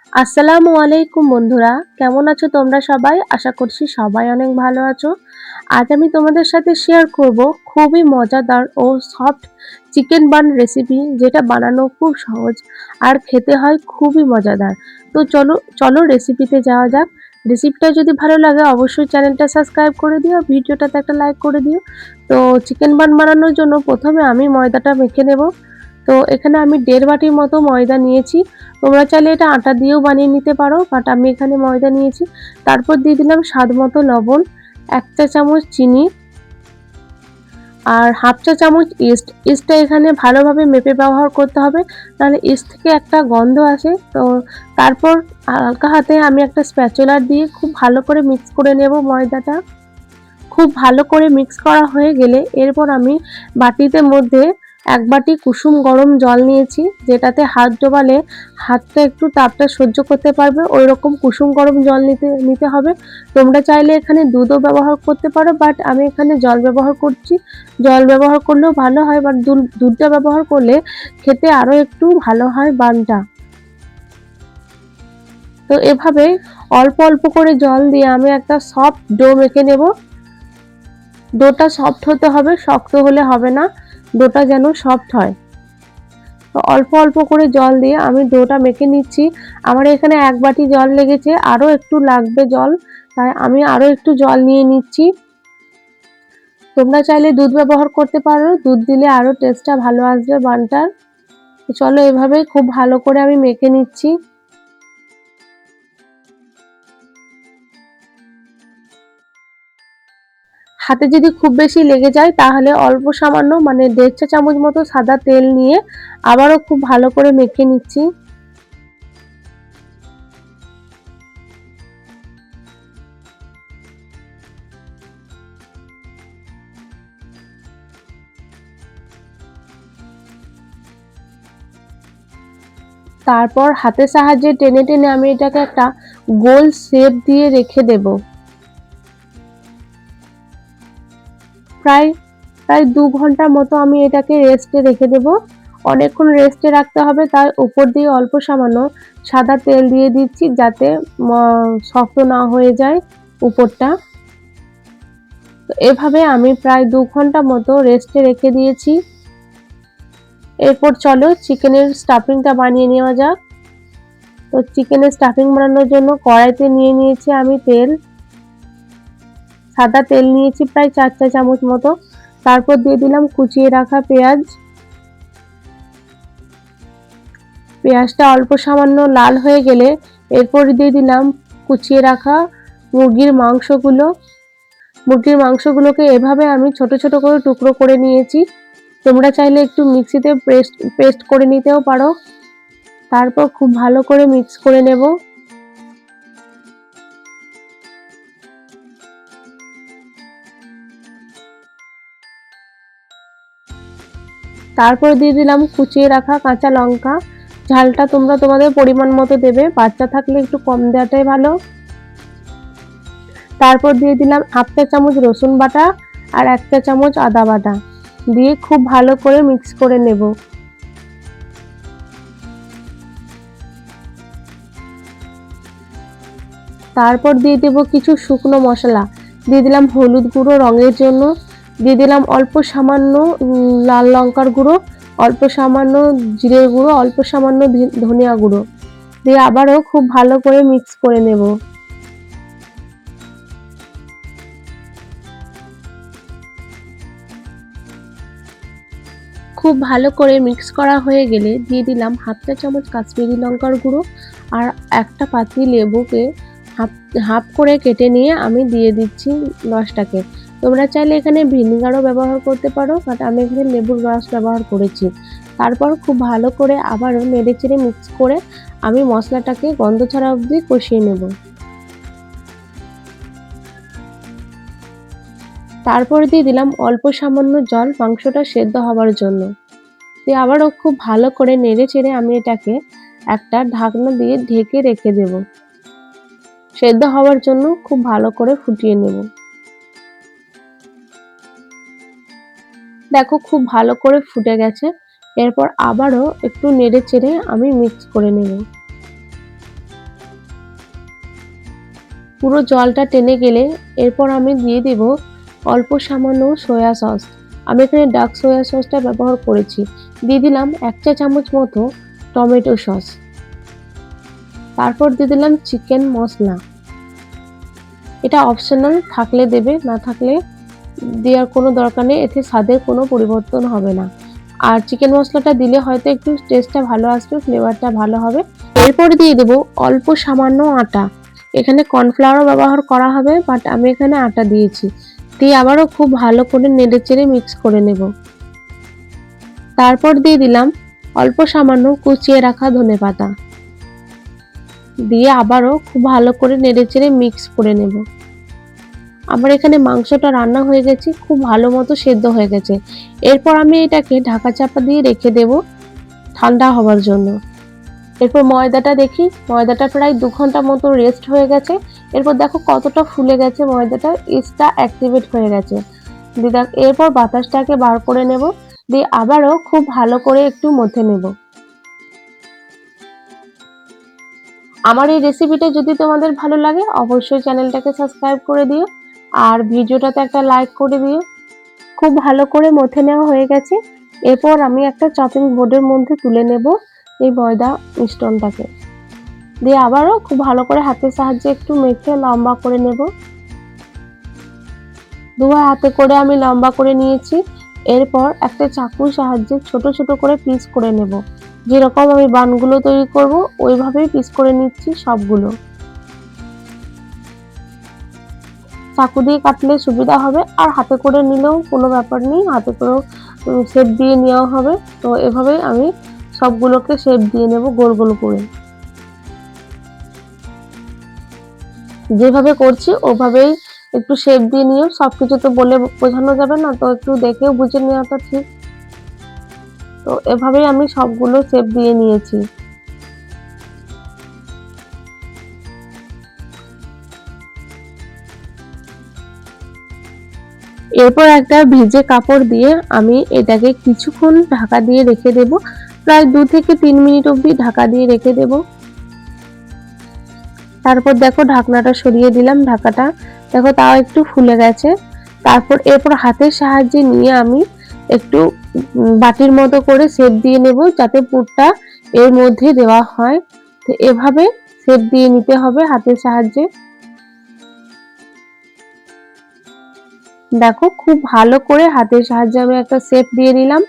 আসসালামু আলাইকুম বন্ধুরা, কেমন আছো তোমরা সবাই? আশা করছি সবাই অনেক ভালো আছো। আজ আমি তোমাদের সাথে শেয়ার করব খুবই মজাদার ও সফট চিকেন বান রেসিপি, যেটা বানানো খুব সহজ আর খেতে হয় খুবই মজাদার। তো চলো চলো রেসিপিতে যাওয়া যাক। রেসিপিটা যদি ভালো লাগে অবশ্যই চ্যানেলটা সাবস্ক্রাইব করে দিও, ভিডিওটাতে একটা লাইক করে দিও। তো চিকেন বান বানানোর জন্য প্রথমে আমি ময়দাটা মেখে নেব। তো এখানে আমি 1.5 বাটির মতো ময়দা নিয়েছি। তোমরা চাইলে এটা আটা দিয়েও বানিয়ে নিতে পারো, বাট আমি এখানে ময়দা নিয়েছি। তারপর দিয়ে দিলাম স্বাদ মতো লবণ, 1 চা চামচ চিনি আর 1/2 চা চামচ ইস্ট। ইস্টটা এখানে ভালোভাবে মেপে ব্যবহার করতে হবে, নাহলে ইস্ট থেকে একটা গন্ধ আসে। তো তারপর হালকা হাতে আমি একটা স্প্যাচুলার দিয়ে খুব ভালো করে মিক্স করে নেব ময়দাটা। খুব ভালো করে মিক্স করা হয়ে গেলে এরপর আমি বাটিতে মধ্যে 1 বাটি কুসুম গরম জল নিয়েছি, যেটাতে হাত ডোবালে হাতটা একটু তাপটা সহ্য করতে পারবে ওইরকম কুসুম গরম জল নিতে হবে। তোমরা চাইলে এখানে দুধও ব্যবহার করতে পারো, বাট আমি এখানে জল ব্যবহার করছি। জল ব্যবহার করলেও ভালো হয়, বাট দুধটা ব্যবহার করলে খেতে আরও একটু ভালো হয় বানটা। তো এভাবে অল্প অল্প করে জল দিয়ে আমি একটা সফট ডো মেখে নেব। ডোটা সফট হতে হবে, শক্ত হলে হবে না। ডোটা যেন সফট হয়। তো অল্প অল্প করে জল দিয়ে আমি ডোটা মেখে নিচ্ছি। আমার এখানে 1 বাটি জল লেগেছে, আরও একটু লাগবে জল, তাই আমি আরও একটু জল নিয়ে নিচ্ছি। তোমরা চাইলে দুধ ব্যবহার করতে পারো, দুধ দিলে আরও টেস্টটা ভালো আসবে বানটার। তো চলো এভাবে খুব ভালো করে আমি মেখে নিচ্ছি। হাতে যদি খুব বেশি লেগে যায় তাহলে অল্প সামান্য মানে 1.5 চা চামচ মতো সাদা তেল নিয়ে আবারও খুব ভালো করে মেখে নিচ্ছি। তারপর হাতের সাহায্যে টেনে টেনে আমি এটাকে একটা গোল শেপ দিয়ে রেখে দেব। প্রায় প্রায় 2 ঘন্টার মতো আমি এটাকে রেস্টে রেখে দেব। অনেকক্ষণ রেস্টে রাখতে হবে, তাই উপর দিয়ে অল্প সামান্য সাদা তেল দিয়ে দিচ্ছি, যাতে শক্ত না হয়ে যায় উপরটা। তো এভাবে আমি প্রায় 2 ঘন্টা মতো রেস্টে রেখে দিয়েছি। এরপর চলো চিকেনের স্টাফিংটা বানিয়ে নেওয়া যাক। তো চিকেনের স্টাফিং বানানোর জন্য কড়াইতে নিয়ে নিয়েছি আমি তেল। সাদা তেল নিয়েছি প্রায় 4 চা চামচ মতো। তারপর দিয়ে দিলাম কুচিয়ে রাখা পেঁয়াজ। পেঁয়াজটা অল্প সামান্য লাল হয়ে গেলে এরপর দিয়ে দিলাম কুচিয়ে রাখা মুরগির মাংসগুলো। মুরগির মাংসগুলোকে এভাবে আমি ছোট ছোট করে টুকরো করে নিয়েছি। তোমরা চাইলে একটু মিক্সিতে পেস্ট করে নিতেও পারো। তারপর খুব ভালো করে মিক্স করে নেব। তারপর দিয়ে দিলাম কুচিয়ে রাখা কাঁচা লঙ্কা। ঝালটা তোমরা তোমাদের পরিমাণ মতো দেবে, বাচ্চা থাকলে একটু কম দেওয়াটাই ভালো। তারপর দিয়ে দিলাম 1/2 চা চামচ রসুন বাটা আর 1 চা চামচ আদা বাটা দিয়ে খুব ভালো করে মিক্স করে নেব। তারপর দিয়ে দেব কিছু শুকনো মশলা। দিয়ে দিলাম হলুদ গুঁড়ো রঙের জন্য, দিয়ে দিলাম অল্প সামান্য লাল লঙ্কার গুঁড়ো, অল্প সামান্য জিরের গুঁড়ো, অল্প সামান্য ধনিয়া গুঁড়ো দিয়ে আবারও খুব ভালো করে মিক্স করে নেব। খুব ভালো করে মিক্স করা হয়ে গেলে দিয়ে দিলাম 1/2 চা চামচ কাশ্মীরি লঙ্কার গুঁড়ো আর একটা পাতি লেবুকে হাফ হাফ করে কেটে নিয়ে আমি দিয়ে দিচ্ছি রসটাকে। তোমরা চাইলে এখানে ভিনেগারও ব্যবহার করতে পারো, বাট আমি এখানে লেবুর রস ব্যবহার করেছি। তারপর খুব ভালো করে আবারও নেড়েচেড়ে মিক্স করে আমি মশলাটাকে গন্ধ ছাড়া অবধি কষিয়ে নেব। তারপরে দিয়ে দিলাম অল্প সামান্য জল মাংসটা সেদ্ধ হবার জন্য। দিয়ে আবারও খুব ভালো করে নেড়েচেড়ে আমি এটাকে একটা ঢাকনা দিয়ে ঢেকে রেখে দেব। সেদ্ধ হওয়ার জন্য খুব ভালো করে ফুটিয়ে নেব। দেখো খুব ভালো করে ফুটে গেছে। এরপর আবারও একটু নেড়েচেড়ে আমি মিক্স করে নেব। পুরো জলটা টেনে গেলে এরপর আমি দিয়ে দেব অল্প সামান্য সয়া সস। আমি এখানে ডার্ক সয়া সসটা ব্যবহার করেছি। দিয়ে দিলাম 1 চা চামচ মতো টমেটো সস। তারপর দিয়ে দিলাম চিকেন মশলা। এটা অপশনাল, থাকলে দেবে, না থাকলে দেওয়ার কোনো দরকার নেই, এতে স্বাদের কোনো পরিবর্তন হবে না। আর চিকেন মশলাটা দিলে হয়তো একটু টেস্টটা ভালো আসবে, ফ্লেভারটা ভালো হবে। এরপর দিয়ে দেব অল্প সামান্য আটা। এখানে কর্নফ্লাওয়ারও ব্যবহার করা হবে, বাট আমি এখানে আটা দিয়েছি। দিয়ে আবারও খুব ভালো করে নেড়েচেড়ে মিক্স করে নেব। তারপর দিয়ে দিলাম অল্প সামান্য কুচিয়ে রাখা ধনেপাতা। দিয়ে আবারও খুব ভালো করে নেড়েচেড়ে মিক্স করে নেব। আমার এখানে মাংসটা রান্না হয়ে গেছে, খুব ভালো মতো সেদ্ধ হয়ে গেছে। এরপর আমি এটাকে ঢাকা চাপা দিয়ে রেখে দেব ঠান্ডা হওয়ার জন্য। এরপর ময়দাটা দেখি, ময়দাটা প্রায় 2 ঘন্টা মতো রেস্ট হয়ে গেছে। এরপর দেখো কতটা ফুলে গেছে ময়দাটা, ইস্টটা অ্যাক্টিভেট হয়ে গেছে। এরপর বাতাসটাকে বার করে নেব, দিয়ে আবারও খুব ভালো করে একটু মথে নেব। আমার এই রেসিপিটা যদি তোমাদের ভালো লাগে অবশ্যই চ্যানেলটাকে সাবস্ক্রাইব করে দিও আর ভিডিওটাতে একটা লাইক করে দিও। খুব ভালো করে মথে নেওয়া হয়ে গেছে। এরপর আমি একটা চপিং বোর্ডের মধ্যে তুলে নেব এই ময়দা মিশ্রণটাকে। দিয়ে আবারও খুব ভালো করে হাতের সাহায্যে একটু মেখে লম্বা করে নেব। দুই হাতে করে আমি লম্বা করে নিয়েছি। এরপর একটা চাকুর সাহায্যে ছোট ছোট করে পিস করে নেব। যেরকম আমি বানগুলো তৈরি করব ওইভাবেই পিস করে নিচ্ছি সবগুলো। চাকু দিয়ে কাটলে সুবিধা হবে, আর হাতে করে নিলেও কোনো ব্যাপার নেই, হাতে করেও শেপ দিয়ে নেওয়া হবে। তো এভাবেই আমি সবগুলোকে শেপ দিয়ে নেব গোল গোল করে। যেভাবে করছি ওভাবেই একটু শেপ দিয়ে নিও। সবকিছু তো বলে বোঝানো যাবে না, তো একটু দেখেও বুঝে নেওয়াটা ঠিক। তো এভাবেই আমি সবগুলো শেপ দিয়ে নিয়েছি। এরপর একটা ভিজে কাপড় দিয়ে আমি এটাকে কিছুক্ষণ ঢাকা দিয়ে রেখে দেব। প্রায় 2 থেকে 3 মিনিট অবধি ঢাকা দিয়ে রেখে দেব। তারপর দেখো ঢাকনাটা সরিয়ে দিলাম, ঢাকাটা দেখো তাও একটু ফুলে গেছে। এরপর হাতের সাহায্যে নিয়ে আমি একটু বাটির মতো করে শেপ দিয়ে নেব, যাতে পুরটা এর মধ্যে দেওয়া হয়। তো এভাবে শেপ দিয়ে নিতে হবে হাতের সাহায্যে। দেখো খুব ভালো করে হাতের সাহায্যে আমি একটা শেপ দিয়ে নিলাম।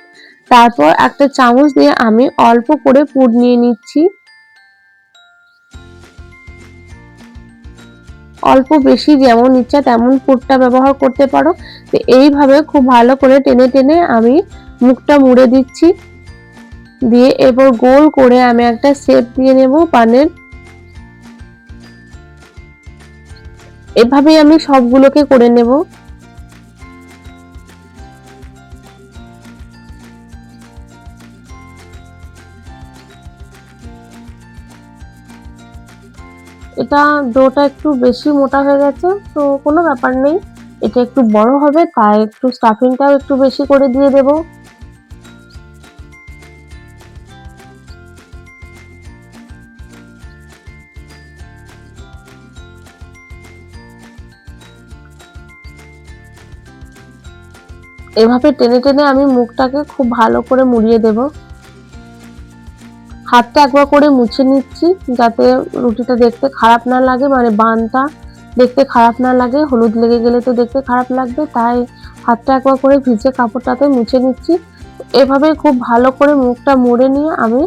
তারপর একটা চামচ দিয়ে আমি অল্প করে পুর নিয়ে নিচ্ছি। অল্প বেশি যেমন ইচ্ছা তেমন পুরটা ব্যবহার করতে পারো। তো এইভাবে খুব ভালো করে টেনে টেনে আমি মুখটা মুড়ে দিচ্ছি। দিয়ে এরপর গোল করে আমি একটা শেপ দিয়ে নেব পানের। এভাবেই আমি সবগুলোকে করে নেব। এটা ডোটা একটু বেশি মোটা হয়ে গেছে, তো কোনো ব্যাপার নেই, এটা একটু বড় হবে তাই একটু স্টাফিংটাও একটু বেশি করে দিয়ে দেব। এভাবে টেনে টেনে আমি মুখটাকে খুব ভালো করে মুড়িয়ে দেব। হাতটা একবার করে মুছে নিচ্ছি, যাতে রুটিটা দেখতে খারাপ না লাগে, মানে বানটা দেখতে খারাপ না লাগে। হলুদ লেগে গেলে তো দেখতে খারাপ লাগবে, তাই হাতটা একবার করে ভিজে কাপড়টাতে মুছে নিচ্ছি। এভাবে খুব ভালো করে মুখটা মুড়ে নিয়ে আমি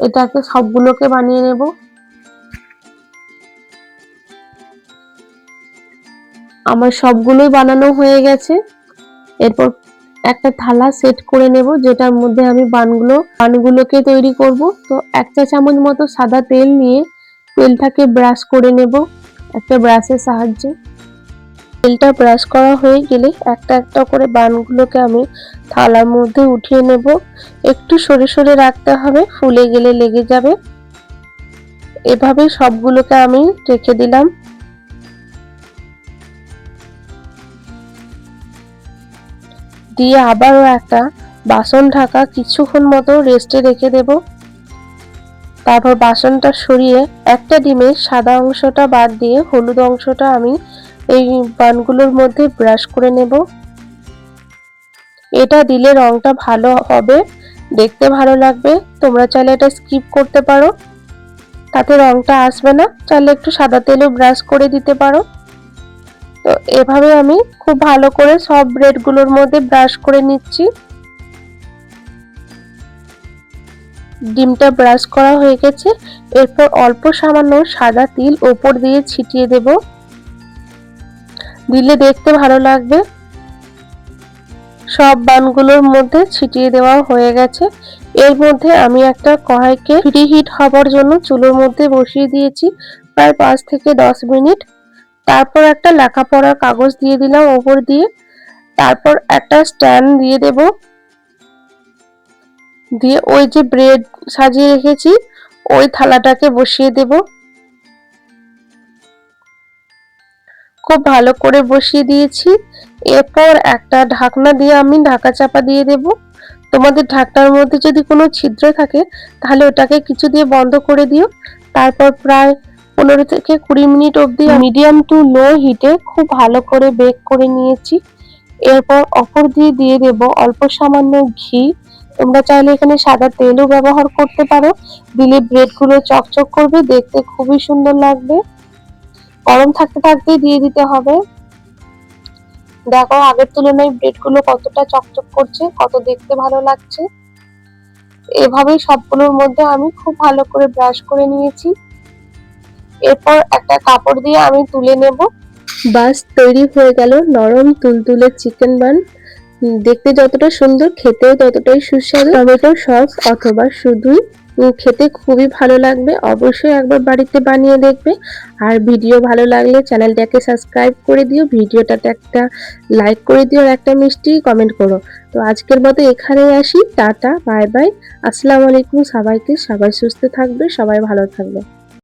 এটাকে সবগুলোকে বানিয়ে নেব। আমার সবগুলোই বানানো হয়ে গেছে। এরপর একটা থালা সেট করে নেব, যেটার মধ্যে আমি বানগুলোকে তৈরি করব। তো 1 চা চামচ মতো সাদা তেল নিয়ে তেলটাকে ব্রাশ করে নেব একটা ব্রাশের সাহায্যে। তেলটা ব্রাশ করা হয়ে গেলে একটা একটা করে বানগুলোকে আমি থালার মধ্যে উঠিয়ে নেব। একটু সরে সরে রাখতে হবে, ফুলে গেলে লেগে যাবে। এভাবে সবগুলোকে আমি রেখে দিলাম। দিয়ে আবারও একটা বাসন ঢাকা কিছুক্ষণ মতো রেস্টে রেখে দেব। তারপর বাসনটা সরিয়ে একটা ডিমের সাদা অংশটা বাদ দিয়ে হলুদ অংশটা আমি এই বানগুলোর মধ্যে ব্রাশ করে নেব। এটা দিলে রংটা ভালো হবে, দেখতে ভালো লাগবে। তোমরা চাইলে এটা স্কিপ করতে পারো, তাতে রংটা আসবে না। চাইলে একটু সাদা তেলও ব্রাশ করে দিতে পারো। তো এভাবে আমি খুব ভালো করে সব ব্রেডগুলোর মধ্যে ব্রাশ করে নিচ্ছি। ডিমটা ব্রাশ করা হয়ে গেছে। এরপর অল্প সামান্য সাদা তিল ওপর দিয়ে ছিটিয়ে দেব, দিলে দেখতে ভালো লাগবে। সব বানগুলোর মধ্যে ছিটিয়ে দেওয়া হয়ে গেছে। এর মধ্যে আমি একটা কড়াইকে প্রিহিট হবার জন্য চুলোর মধ্যে বসিয়ে দিয়েছি প্রায় 5 থেকে 10 মিনিট। তারপর একটা লেখাপড়ার কাগজ দিয়ে দিলাম ওপর দিয়ে। তারপর একটা স্ট্যান্ড দিয়ে দেব, দিয়ে ওই যে ব্রেড সাজিয়ে রেখেছি ওই থালাটাকে বসিয়ে দেব। খুব ভালো করে বসিয়ে দিয়েছি। এরপর একটা ঢাকনা দিয়ে আমি ঢাকা চাপা দিয়ে দেব। তোমাদের ঢাকনার মধ্যে যদি কোনো ছিদ্র থাকে তাহলে ওটাকে কিছু দিয়ে বন্ধ করে দিও। তারপর প্রায় 15 থেকে 20 মিনিট অবধি মিডিয়াম টু লো হিটে খুব ভালো করে বেক করে নিয়েছি। এরপর অপর দিয়ে দিয়ে দেব অল্প সামান্য ঘি। তোমরা চাইলে এখানে সাদা তেলও ব্যবহার করতে পারো, দিলে ব্রেডগুলো চকচক করবে, দেখতে খুবই সুন্দর লাগবে। গরম থাকতে থাকতেই দিয়ে দিতে হবে। দেখো আগের তুলনায় ব্রেডগুলো কতটা চকচক করছে, কত দেখতে ভালো লাগছে। এভাবেই সবগুলোর মধ্যে আমি খুব ভালো করে ব্রাশ করে নিয়েছি। এরপর একটা কাপড় দিয়ে আমি তুলে নেব। বাস তৈরি হয়ে গেল নরম তুলতুলে চিকেন বান। দেখতে যতটা সুন্দর, খেতেও ততটাই সুস্বাদু। টমেটো সস অথবা শুধুই খেতে খুবই ভালো লাগবে। অবশ্যই একবার বাড়িতে বানিয়ে দেখবে। আর ভিডিও ভালো লাগলে চ্যানেলটাকে সাবস্ক্রাইব করে দিও, ভিডিওটাতে একটা লাইক করে দিও আর একটা মিষ্টি কমেন্ট করো। তো আজকের মতো এখানেই আসি। টাটা, বাই বাই, আসসালামু আলাইকুম সবাইকে। সবাই সুস্থ থাকবে, সবাই ভালো থাকবে।